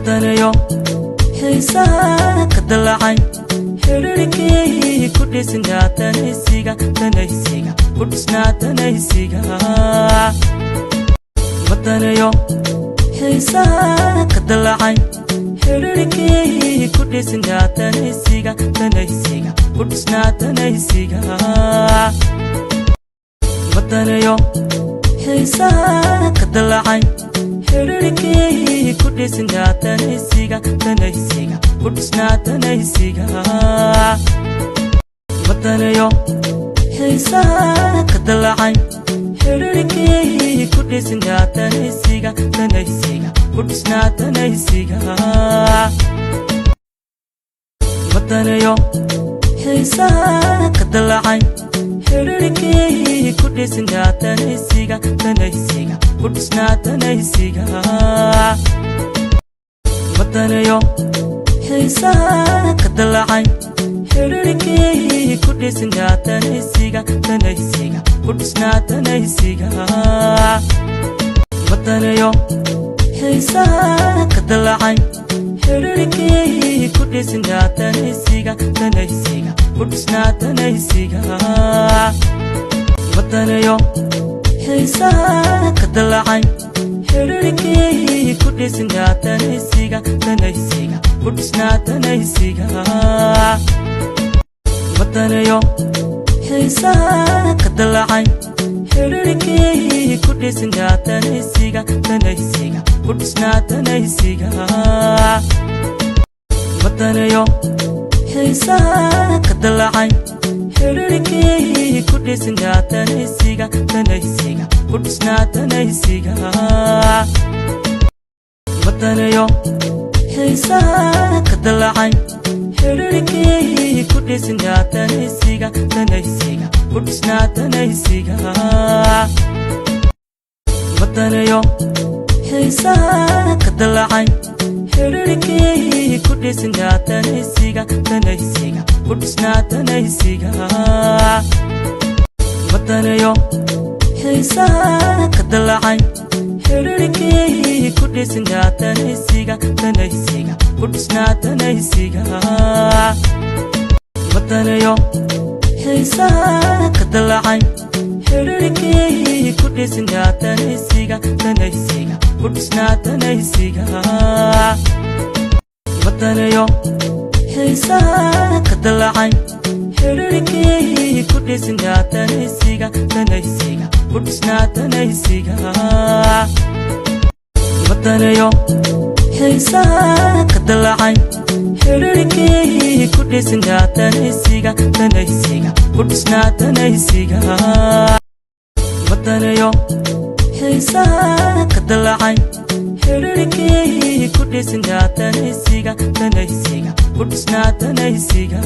wadanayo heesaha ka dalacay xiriirkii ku dhisnaa tanaysiga ku dhisnaa tanaysiga wadanayo heesaha ka dalacay xiriirkii ku dhisnaa tanaysiga ku dhisnaa tanaysiga wadanayo heesaha ka dalacay xiriirkii ku dhisnaa tanaysiga ku dhisnaa tanaysiga wadanayo heesaha ka dalacay xiriirkii ku dhisnaa tanaysiga ku dhisnaa tanaysiga wadanayo heesaha ka dalacay xiriirkii ku dhisnaa tanaysiga ku dhisnaa tanaysiga wadanayo heesaha ka dalacay xiriirkii ku dhisnaa tanaysiga ku dhisnaa tanaysiga wadanayo heesaha ka dalacay xiriirkii ku dhisnaa tanaysiga ku dhisnaa tanaysiga wadanayo heesaha ka dalacay xiriirkii ku dhisnaa tanaysiga ku dhisnaa tanaysiga wadanayo heesaha ka dalacay xiriirkii ku dhisnaa tanaysiga ku dhisnaa tanaysiga wadanayo heesaha ka dalacay xiriirkii ku dhisnaa tanaysiga ku dhisnaa tanaysiga wadanayo heesaha ka dalacay xiriirkii ku dhisnaa tanaysiga ku dhisnaa tanaysiga wadanayo heesaha ka dalacay xiriirkii ku dhisnaa tanaysiga ku dhisnaa tanaysiga wadanayo heesaha ka dalacay xiriirkii ku dhisnaa tanaysiga ku dhisnaa tanaysiga wadanayo heesaha ka dalacay xiriirkii ku dhisnaa tanaysiga ku dhisnaa tanaysiga wadanayo heesaha ka dalacay xiriirkii ku dhisnaa tanaysiga ku dhisnaa tanaysiga wadanayo heesaha ka dalacay xiriirkii ku dhisnaa tanaysiga ku dhisnaa tanaysiga wadanayo heesaha ka dalacay xiriirkii ku dhisnaa tanaysiga ku dhisnaa tanaysiga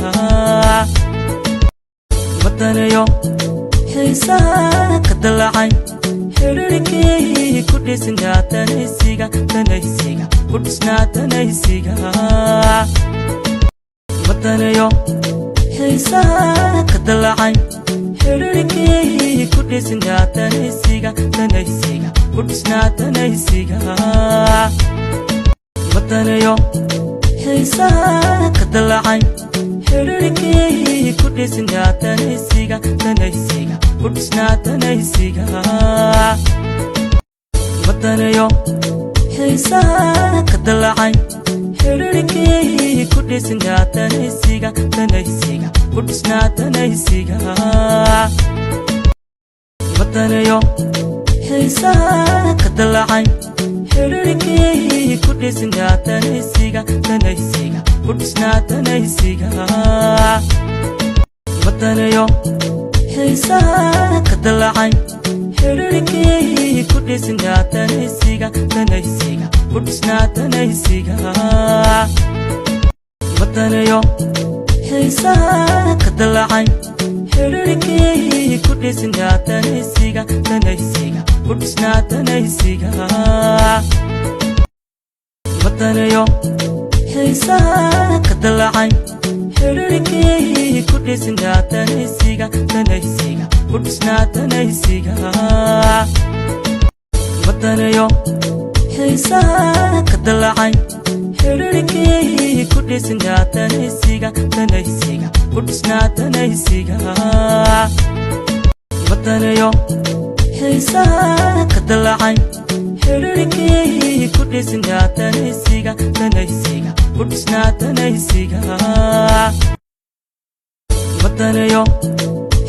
wadanayo heesaha ka dalacay xiriirkii ku dhisnaa tanaysiga ku dhisnaa tanaysiga wadanayo heesaha ka dalacay xiriirkii ku dhisnaa tanaysiga ku dhisnaa tanaysiga wadanayo heesaha ka dalacay xiriirkii ku dhisnaa tanaysiga ku dhisnaa tanaysiga wadanayo heesaha ka dalacay xiriirkii ku dhisnaa tanaysiga ku dhisnaa tanaysiga wadanayo heesaha ka dalacay xiriirkii ku dhisnaa tanaysiga ku dhisnaa tanaysiga wadanayo heesaha ka dalacay xiriirkii ku dhisnaa tanaysiga ku dhisnaa tanaysiga wadanayo heesaha ka dalacay xiriirkii ku dhisnaa tanaysiga ku dhisnaa tanaysiga wadanayo heesaha ka dalacay xiriirkii ku dhisnaa tanaysiga ku dhisnaa tanaysiga wadanayo heesaha ka dalacay xidhiidhkii ku dhisinaa danaysiga danaysiga ku dhisnaa danaysiga wadanayo xiisaha ka dalacay xidhiidhkii ku dhisinaa danaysiga danaysiga ku dhisnaa danaysiga wadanayo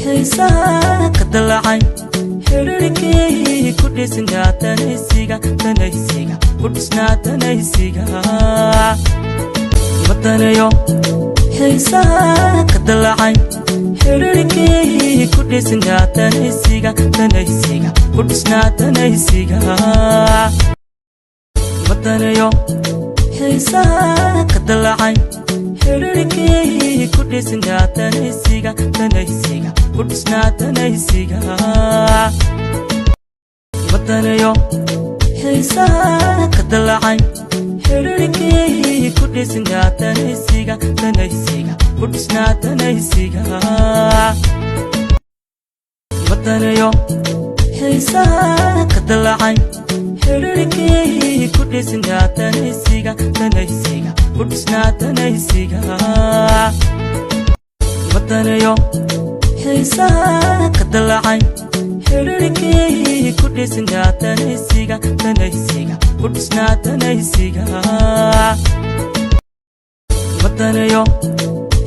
xiisaha ka dalacay xidhiidhkii ku dhisinaa danaysiga danaysiga ku dhisnaa danaysiga wadanayo xiisaha ka dalacay xidhiidhkii ku dhisinaa danaysiga danaysiga ku dhisnaa danaysiga wadanayo xiisaha ka dalacay xidhiidhkii ku dhisinaa danaysiga danaysiga ku dhisnaa danaysiga wadanayo xiisaha ka dalacay xidhiidhkii ku dhisinaa danaysiga danaysiga ku dhisnaa danaysiga wadanayo xiisaha ka dalacay xidhiidhkii ku dhisinaa danaysiga danaysiga ku dhisnaa danaysiga wadanayo xiisaha ka dalacay xidhiidhkii ku dhisinaa danaysiga danaysiga ku dhisnaa danaysiga wadanayo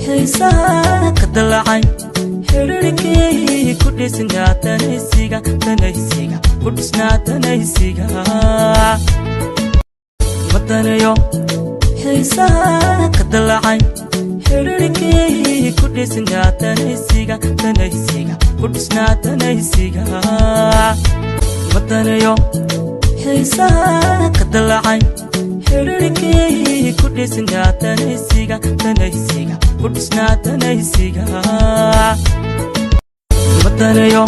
xiisaha ka dalacay xidhiidhkii ku dhisinaa danaysiga danaysiga ku dhisnaa danaysiga wadanayo xiisaha ka dalacay xidhiidhkii ku dhisinaa danaysiga danaysiga ku dhisnaa danaysiga wadanayo xiisaha ka dalacay xidhiidhkii ku dhisinaa danaysiga danaysiga ku dhisnaa danaysiga wadanayo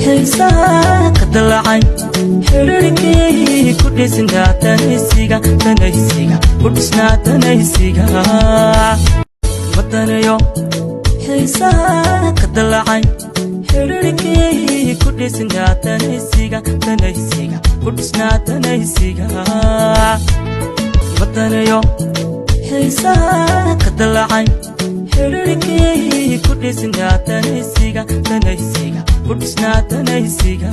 xiisaha ka dalacay xidhiidhkii ku dhisinaa danaysiga danaysiga ku dhisnaa danaysiga wadanayo xiisaha ka dalacay xidhiidhkii ku dhisinaa danaysiga danaysiga ku dhisnaa danaysiga wadanayo xiisaha ka dalacay xidhiidhkii ku dhisinaa danaysiga danaysiga ku dhisnaa danaysiga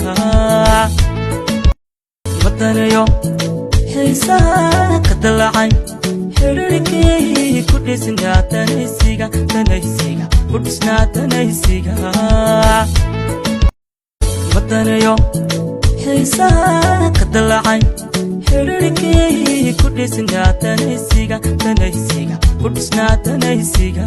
wadanayo xiisaha ka dalacay xidhiidhkii ku dhisinaa danaysiga danaysiga ku dhisnaa danaysiga wadanayo xiisaha ka dalacay xidhiidhkii ku dhisinaa danaysiga danaysiga ku dhisnaa danaysiga